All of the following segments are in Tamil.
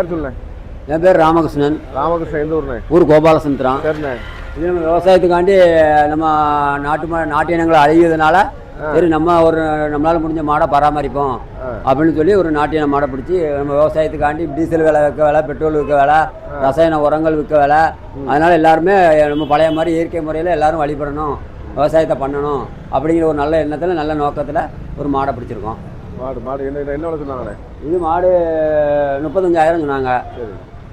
என் பேர் ராமகிருஷ்ணன். ராமகிருஷ்ணன் எந்த ஊர்ண்ணே? ஊர் கோபாலசமுத்திரம். சரிண்ணே. இது நம்ம விவசாயத்துக்காண்டி நம்ம நாட்டு இனங்களை அழிகிறதுனால சரி நம்ம நம்மளால் முடிஞ்ச மாடை பராமரிப்போம் அப்படின்னு சொல்லி ஒரு நாட்டு இன மாடை பிடிச்சி நம்ம விவசாயத்துக்காண்டி டீசல் விலை விற்க விலை, பெட்ரோல் விற்க விலை, ரசாயன உரங்கள் விற்க விலை, அதனால் எல்லாருமே நம்ம பழைய மாதிரி இயற்கை முறையில் எல்லோரும் வழிபடணும், விவசாயத்தை பண்ணணும் அப்படிங்கிற ஒரு நல்ல எண்ணத்தில் நல்ல நோக்கத்தில் ஒரு மாடை பிடிச்சிருக்கோம். மாடு என்ன சொன்னாங்களே? இது மாடு 35,000 சொன்னாங்க.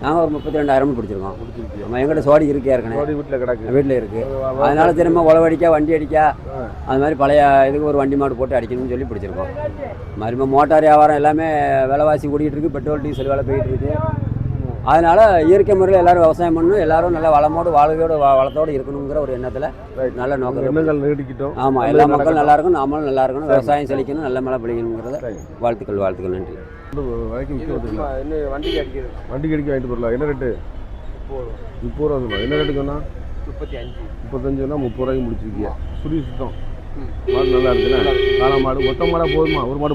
நாங்கள் ஒரு 32,000 பிடிச்சிருக்கோம். நம்ம எங்கிட்ட சோடி இருக்கு, ஏற்கனவே வீட்டில் இருக்குது. அதனால திரும்ப உழவடிக்க வண்டி அடிக்க அது மாதிரி பழைய இதுக்கு ஒரு வண்டி மாடு போட்டு அடிக்கணும்னு சொல்லி பிடிச்சிருக்கோம். மறுபடியும் மோட்டார் வியாபாரம் எல்லாமே விலைவாசி கூட்டிகிட்டு இருக்குது, பெட்ரோல் டீசல் விலை போயிட்டு இருக்கு. அதனால் இயற்கை முறையில் எல்லோரும் விவசாயம் பண்ணணும், எல்லோரும் நல்ல வளமோடு வளத்தோடு இருக்கணுங்கிற ஒரு எண்ணத்தில் நல்ல நோக்கம் நீடிக்கிட்டோம். ஆமாம், எல்லா மக்களும் நல்லா இருக்கணும், நாமளும் நல்லா இருக்கணும், விவசாயம் செழிக்கணும், நல்ல மழை பொழிக்கணுங்கிறத வாழ்த்துக்கள். நன்றி. வண்டிக்கு அடிக்க வாங்கிட்டு போடலாம். என்ன ரேட்டு? 30 ரூபா சொல்லுவாங்க. என்ன ரேட்டு சொன்னா? 35 30 ரூபாய்க்கு முடிச்சிருக்கியா? சுடி சுத்தம் மாடு நல்லா இருக்குண்ணே. காளை மாடு மொத்த மாடா போதுமா? ஒரு மாடு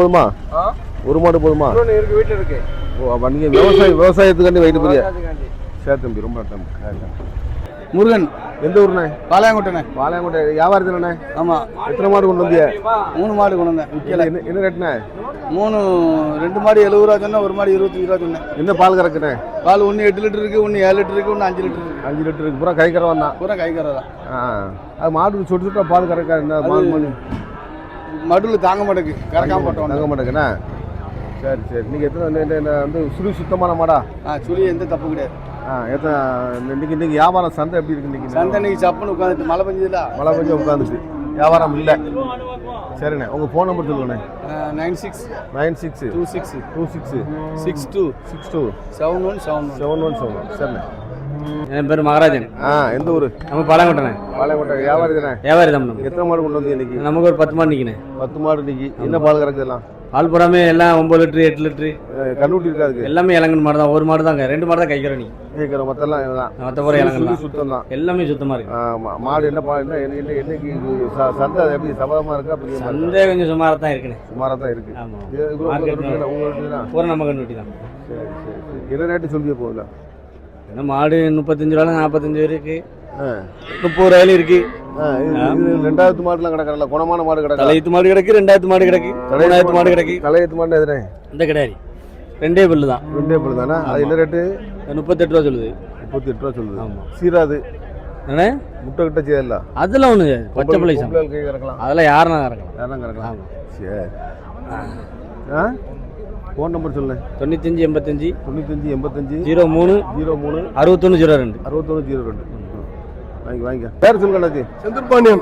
போதுமா? வீட்டில் இருக்கு. ஓ, அப்போ நீங்கள் விவசாயத்துக்காண்டி வாங்கிட்டு போறியா? சரி தம்பி, ரொம்ப முருகன். எந்த ஊர்ண்ணே? பாளையங்கோட்டை. வியாபாரி தானே? ஆமாம். எத்தனை மாடு கொண்டு வந்தியா? 3 மாடு கொண்டு வந்தேன். விற்கல. என்ன ரேட்டுண்ணே? 2 மாடு 70 ரூபா சொன்னேன், ஒரு மாடு 25 ரூபா சொன்னேன். என்ன பால் கறக்குண்ணே? பால் ஒன்று 8 லிட்டர் இருக்குது, ஒன்று 7 லிட்டர் இருக்குது, ஒன்று 5 லிட்டர் இருக்குது. 5 லிட்டர் இருக்குது. பூரா கை கறவை தான். பூரா கை கறவை தான். அது மாடு சொட்டு சொட்டா பால் கறக்கா? என்ன மடுவில் தாங்க மாட்டேங்குது, கறக்காம போட்டோம். தாங்க மாட்டேங்குண்ணா. சரி. நீங்கள் எத்தனை வந்து சுழி சுத்தமான மாடா? சுழி எந்த தப்பு கிடையாது. இன்னைக்கு வியாபாரம் சந்தை எப்படி இருக்கு? இன்னைக்கு சந்தை இன்னைக்கு சப்புன்னு உட்காந்துட்டு மழை பெஞ்சு உட்காந்துட்டு வியாபாரம் இல்லை. சரிண்ணே, உங்கள் ஃபோன் நம்பர் சொல்லுங்கண்ணே. 96 26 26 62 7171. சரிண்ணே. என் பேர் மகாராஜன். எந்த ஊர்? நம்ம பாளையங்கோட்டை. வியாபாரி தானே? வியாபாரி தான். எத்தனை மாடு கொண்டு வந்து இன்னைக்கு? நமக்கு ஒரு 10 மாடு நிற்கினே. 10 மாடு இன்னைக்கு. என்ன பால் கறக்குதெல்லாம்? பால் புறாமே எல்லாம் 9 லிட்டரு 8 லிட்டரு. கண்டுபிடி இருக்காது. எல்லாமே இளங்கன் மாடு தான். ஒரு மாடு தாங்க, 2 மாடு தான் கைக்கிறோம். நீ கேட்குற மொத்தம் மற்ற பூரா இளங்கன் சுத்தம் தான். எல்லாமே சுத்தமாக இருக்கு. மாடு என்ன என்னைக்கு சந்தை எப்படி சபதமாக இருக்கா? அப்படி சந்தை கொஞ்சம் சுமாராக தான் இருக்குண்ணே. சுமாராக தான் இருக்கு. பூரா நம்ம கண்டுபிடி தான். சரி. என்ன ரேட்டு சொல்லி போகல? ஏன்னா மாடு 35 ரூபா 45 இருக்கு, 30 ரூபாயில இருக்கு. ரெண்டாயிரத்து மாடுலாம் கிடக்கல. குணமான மாடு கிடக்கு. தலையத்து மாடு கிடக்கு, 2000 மாடு கிடக்கு, 3000 மாடு கிடக்கு. தலையத்து மாடு எதுனே? இந்த கிடையாது, 2 பல்லு தான். 2 பல்லு தானே? அது என்ன ரேட்டு? 38 ரூபா சொல்லுது. 38 ரூபா சொல்லுது. ஆமாம். சீராது என்ன முட்டை கிட்ட செய்யல? அதெல்லாம் ஒன்று பச்சை பிள்ளை கை கிடக்கலாம். அதெல்லாம் யாருன்னா கிடக்கலாம். சரி. ஃபோன் நம்பர் சொல்லுங்க. 95 85 95 03 61 02 வாங்கிக்க. பேர் சொல்லுங்க அண்ணாச்சி. செந்தூர்பாண்டியன்.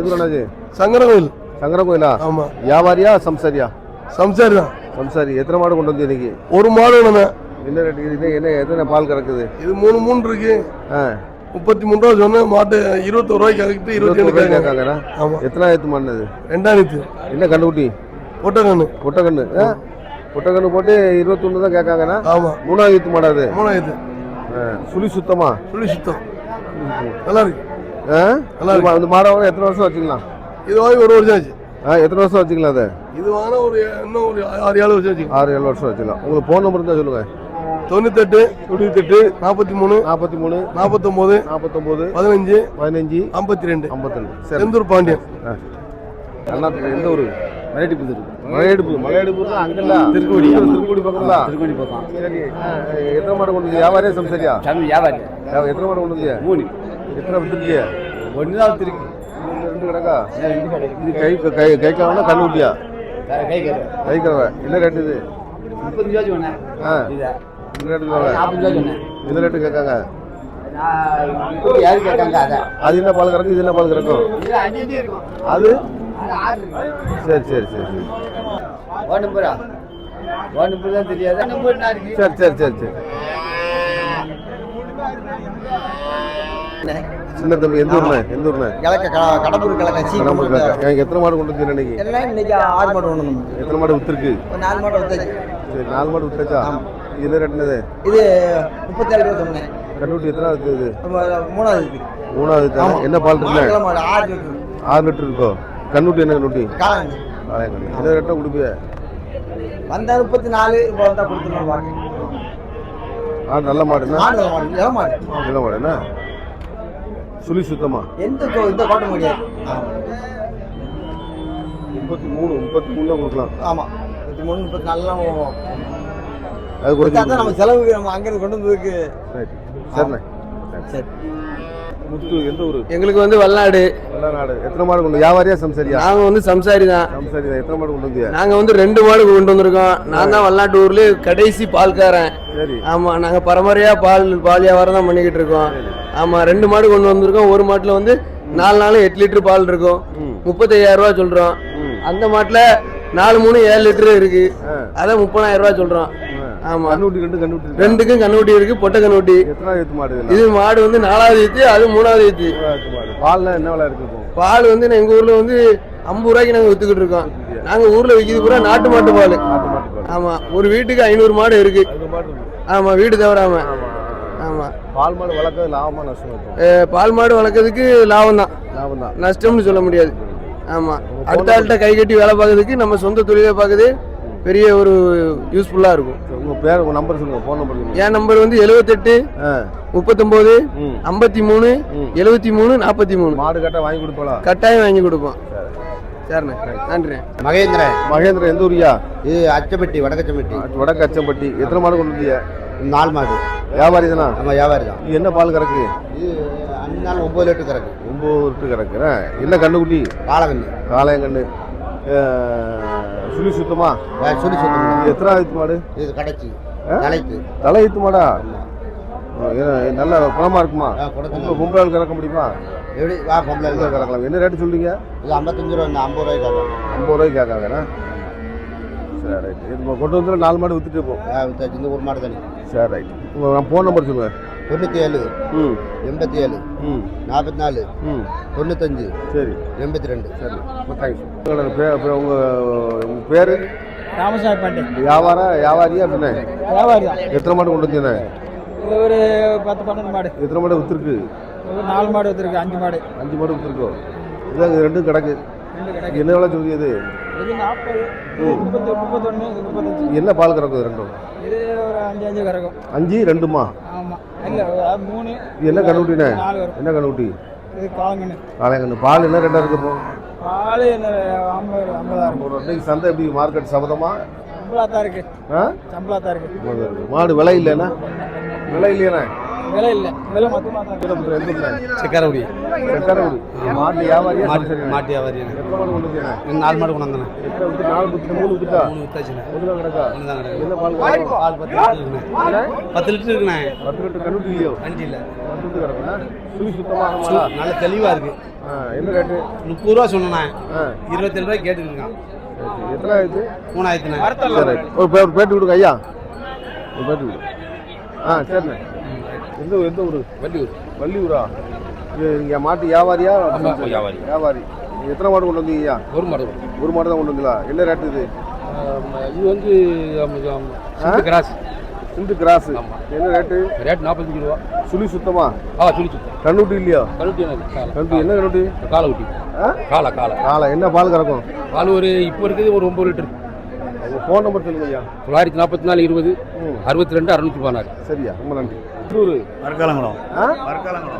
எது அண்ணாச்சி? சங்கர கோயிலா? ஆமாம். வியாபாரியா சம்சாரியா? சம்சாரி தான். சம்சாரி. எத்தனை மாடு கொண்டு வந்து இன்னைக்கு? ஒரு மாடு வேணுமே. என்ன ரேட்டு? என்ன எத்தனை பால் கறக்குது? இது 3 இருக்கு. 33 ரூபா சொன்னேன். மாட்டு 21 ரூபாய்க்கு கறக்குது. 22 கேட்காங்கண்ணா. ஆமாம். எத்தனாயிரத்து மாடு? 2000. என்ன கண்டுக்குட்டி? பொட்டக்கண்ணு போட்டு 21 தான் கேட்காங்கண்ணா. ஆமாம். 3ஆவது மாடாது? 3ஆவது. சுழி சுத்தம் நல்லா இருக்கு. அந்த மாடை எத்தனை வருஷம் வச்சுக்கலாம்? இது வாங்கி 1 வருஷம் ஆச்சு. எத்தனை வருஷம் வச்சுக்கலாம்? அது இது வாங்கினா இன்னும் ஒரு 6-7 வருஷம் வச்சுக்கலாம். 6-7 வருஷம் வச்சுக்கலாம். உங்களுக்கு ஃபோன் நம்பர் தான் சொல்லுங்க. 98 43 43 49 15 52. செந்தூர் பாண்டியன். அண்ணா எந்த ஊர்? மலையடிப்பு அங்கல்ல திருக்குடி பக்கம். சரி. எத்தனை மாடு கொண்டு வந்து? வியாபாரியா சம்சாரியா? வியாபாரி. எத்தனை மாடு கொண்டு வந்து? 3. எத்தனை விட்டுருக்கிய? 1 தான் திருக்கு. 2 கிடக்கா? இது கை காவனா கண்ணுக்குட்டியா? கை கறவை. என்ன ரேட்டு இது? 30 ரூபா சொன்னேன். இந்த ரேட்டு சொன்னேன். இந்த ரேட்டு கேட்காங்க. யாரு கேட்காங்க? அது என்ன பால் கறக்கும்? இது என்ன பால் கறக்கும்? அது சரி. தான் தெரியாது. சரி. சின்ன தம்பி எந்த ஊர்ண்ணே? கடம்பூர் கிழக்கு. எத்தனை மாடு கொண்டு வந்து இன்னைக்கு? இன்னைக்கு 6 மாடு கொண்டு வந்து. எத்தனை மாடு வித்துருக்கு? 4 மாடு வித்தாச்சு. சரி, 4 மாடு வித்தாச்சா? இது ரேட்டுனது? இது 37 ரூபா சொன்னேன். கண்டுக்குட்டி எத்தனை இருக்குது? 3ஆவது. என்ன பால் இருக்குண்ணே? 6 லிட்டர் இருக்கோ? கண்ணுட்டி என்ன கண்ணுட்டி? காளான். என்ன ரேட்டாக கொடுப்பிய? வந்தா 34 இப்போ வந்தா கொடுத்துருவோம் பாருங்க. நல்ல மாடுண்ணா. நல்ல மாடு, இள மாடு. இள மாடு என்ன சுழி சுத்தமா இந்த கோட்டை முடியாது. 33 கொடுக்கலாம். ஆமா 33 34 அது கொடுத்தா தான் நம்ம செலவுக்கு நம்ம அங்கிருந்து கொண்டு வந்ததுக்கு. சரிண்ணே. சரி. முத்து எந்த ஊரு? எங்களுக்கு வந்து வல்லாடு. வல்லாநாடு. எத்தனை மாடு கொண்டு வியாபாரியா சம்சாரியா? நாங்க வந்து சம்சாரி தான். சம்சாரி தான். எத்தனை மாடு கொண்டு வந்தியா? நாங்க வந்து 2 மாடு கொண்டு வந்திருக்கோம். நான் தான் வல்லாட்டு ஊர்ல கடைசி பால்காரன். சரி. ஆமா நாங்க பரம்பரையா பால் வியாபாரம் தான் பண்ணிக்கிட்டு இருக்கோம். ஆமா 2 மாடு கொண்டு வந்திருக்கோம். ஒரு மாட்டுல வந்து 4 நாள் 8 லிட்டர் பால் இருக்கும். 35,000 ரூபாய் சொல்றோம். அந்த மாட்டுல 4 3 7 லிட்டர் இருக்கு. அதான் 30,000 ரூபாய் சொல்றோம். ஆமா ரெண்டுக்கும் கண்ணுட்டி இருக்கு. பொட்டை கண்ணுட்டி. இது மாடு வந்து 4வது ஈத்து, அது 3வது ஈத்து. பால்ல என்ன விலை இருக்கு? பால் வந்து எங்க ஊர்ல வந்து 50 ரூபாய்க்கு நாங்க வித்துக்கிட்டு இருக்கோம். நாங்க ஊர்ல விற்கிறது பூரா நாட்டு மாட்டு பால். ஆமா ஒரு வீட்டுக்கு 500 மாடு இருக்கு. ஆமா வீடு தவறாம. ஆமா பால் மாடு வளர்க்க லாபமா நஷ்டம்? பால் மாடு வளர்க்கறதுக்கு லாபம் தான், நஷ்டம்னு சொல்ல முடியாது. ஆமா அடுத்த ஆள்கிட்ட கை கட்டி வேலை பார்க்கறதுக்கு நம்ம சொந்த தொழிலை பார்க்குறது பெரிய ஒரு யூஸ்ஃபுல்லா இருக்கும். உங்க பேர், உங்க நம்பர் சொல்லுங்க. போன் நம்பர் சொல்லுங்க. என் நம்பர் வந்து 78 39 53 73 43. மாடு கட்ட வாங்கி கொடுப்போம். கட்டாயம் வாங்கி கொடுப்போம். சரிண்ணே நன்றி. மகேந்திரன் எந்த ஊரியா? இது அச்சம்பட்டி, வடக்கச்சம்பட்டி. வடக்கு அச்சம்பட்டி. எத்தனை மாடு கொண்டு வந்தீங்க? 4 மாடு. வியாபாரி தானா? ஆமா வியாபாரி தான். என்ன பால் கறக்கு? இது 5 நாள் 9 லிட்டர் கறக்கு. 9 லிட்டர் கறக்கு. என்ன கண்ணுக்குட்டி? காளைக்கண்ணு. காளையங்கண்ணு. சுழி சுத்தமா? சுழி சுத்தமா. எத்தனாவது மாடு இது? கடைச்சி தலையீத்து மாடா? நல்ல குணமா இருக்குமா? பொம்பளை கறக்க முடியுமா? எப்படி? பொம்பளை கறக்கலாம். என்ன ரேட்டு சொல்றீங்க? இது 55 ரூபா. 50 ரூபாய்க்கு கேட்காங்க. 50 ரூபாய்க்கு கேட்காங்கண்ணா. சரி ரைட். இது கொண்டு வந்து 4 மாடு வித்துட்டு போ. வித்தாச்சு. இந்த ஒரு மாடு தானே. சரி ரைட். உங்கள் ஃபோன் நம்பர் சொல்லுங்க. 97 87 44 95 சரி 82. சரி தேங்க்ஸ். உங்கள் பேர்? ராமசாமி பாண்டி. வியாபாரியா அப்படின்னே? வியாபாரி தான். எத்தனை மாடு கொண்டு வந்தீங்க? ஒரு 10-12 மாடு. எத்தனை மாடு வித்துருக்கு? 4 மாடு வித்துருக்கு. 5 மாடு. 5 மாடு வித்துருக்கோம். இதான் 2 கிடக்கு. என்ன வேலை சொல்லியது? இது 40 31 35. என்ன பால் கறக்குது ரெண்டும்? இது ஒரு 5 கறக்கும். 5 2மா? ஆமா இல்ல 3. என்ன கண்ணுட்டினே? 4 வரும். என்ன கண்ணுட்டி? இது காலங்கண்ணு. காளையங்கண்ணு. பால் என்ன ரெண்டா இருக்கு? பால் என்ன 50 இருக்கும். இன்னைக்கு சந்தை எப்படி? மார்க்கெட் சபதமா? சம்பளா தான் இருக்கு. சம்பளா தான் இருக்கு. மாடு விலை இல்லைண்ணா? விலை இல்லையாண்ணா? விலை இல்லை. விலை மொத்தமாக தான். செக்காரகுடி. மாட்டு வியாபாரியா? மாட்டு வியாபாரி. எத்தனை மாடு கொண்டு வந்தீங்க? 4 மாடு கொண்டு வந்தேன். 4 வித்துட்டு 3 வித்துட்டா? 3 வித்தாச்சுண்ணே. ஒன்று கிடக்கா? என்ன பால்? பால் 10 லிட்டர் இருக்குண்ணே. 10 லிட்டர் இருக்குண்ணே. 10 லிட்டர் கண்ணுட்டி இல்லையோ? வண்டி இல்லை. 10 லிட்டர் கிடக்குண்ணா. சுழி சுத்தமாக நல்ல தெளிவாக இருக்கு. என்ன ரேட்டு? 30 ரூபா சொன்னேன். 27 ரூபாய்க்கு கேட்டுருக்கான். எத்தனை ஆயிடுச்சு? 3 ஆயிடுச்சுண்ணே. சரி ஒரு பேட்டி கொடுங்க ஐயா. ஒரு பேட்டி கொடு. சரிண்ணே. எந்த ஊர்? வள்ளியூரா? இது நீங்கள் மாட்டு வியாபாரியா? வியாபாரி. எத்தனை மாடு கொண்டு வந்தீங்கய்யா? ஒரு மாடு தான் கொண்டு வந்தீங்களா? என்ன ரேட்டு இது? இது வந்து கிராஸ். சிந்து கிராஸ். என்ன ரேட்டு? ரேட் 45 ரூபா. சுழி சுத்தமா? சுழி சுத்தம். கண்ணுட்டி இல்லையா? கண்ணுட்டி கண்ணுட்டி. என்ன கண்ணுட்டி? காலை குட்டி. காலை. என்ன பால் கறக்கும்? பால் ஒரு இப்போ இருக்குது ஒரு 9 லிட்டர். உங்கள் ஃபோன் நம்பர் சொல்லுங்க ஐயா. 944 20 62 616. சரியா, ரொம்ப நன்றி. மரக்காலங்குளம்.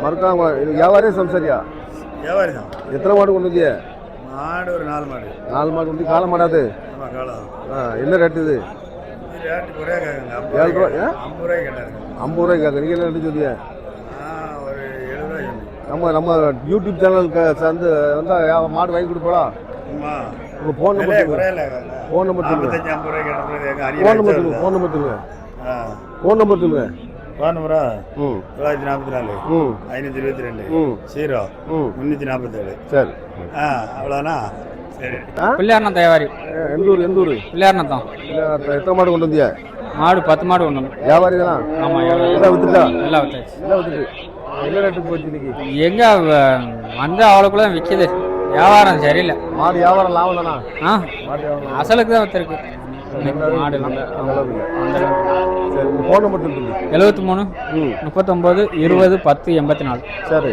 மரக்காலங்குளம். இது வியாபாரியா சம்சாரியா? வியாபாரி தான். எத்தனை மாடு கொண்டு வந்தீங்க? மாடு ஒரு 4 மாடு. 4 மாடு கொண்டு காலை மாடாது? ஆமாம் காலம். என்ன ரேட்டு இது? ரேட்டு குறையா கேட்குங்க. 7 ரூபா. 50 ரூபாய்க்கு கேட்டாருங்க. 50 ரூபாய்க்கு கேட்க. நீங்கள் என்ன ரேட்டு சொல்லிய? ஒரு 70 ரூபாய். நம்ம யூடியூப் சேனலுக்கு சேர்ந்து வந்தால் மாடு வாங்கி கொடுப்போம். உங்கள் ஃபோன் நம்பர் சொல்லுங்கள். ஃபோன் நம்பர் சொல்லுங்கள். 50 ரூபாய் கேட்டாங்க. ஃபோன் நம்பர் சொல்லுங்கள். ஃபோன் நம்பர் சொல்லுங்கள். ஃபோன் நம்பர் சொல்லுங்கள். ஃபோன் நம்பரா? 944 522 0 347. சரி. அவ்வளோதானா? சரி. பிள்ளையார்னா தயாரி. எந்த ஊர்? பிள்ளையார்னா தான். எத்தனை மாடு கொண்டு வந்தியா? மாடு 10 மாடு கொண்டு வந்தோம். வியாபாரி தானா? ஆமாம் எல்லாம் வித்துட்டா? எல்லாம் வித்தாச்சு. எல்லாம் வித்துட்டு என்ன ரேட்டுக்கு போச்சு இன்னைக்கு? எங்க வந்து அவ்வளோக்குள்ள தான் விற்கிது. வியாபாரம் சரியில்லை. மாடு வியாபாரம் லாபம் தானா? மாடு வியாபாரம் அசலுக்கு தான் வித்துருக்கு. மாடு சரி, உங்கள் ஃபோன் நம்பர் சொல்லுங்க. 73 39 20 10 84. சரி.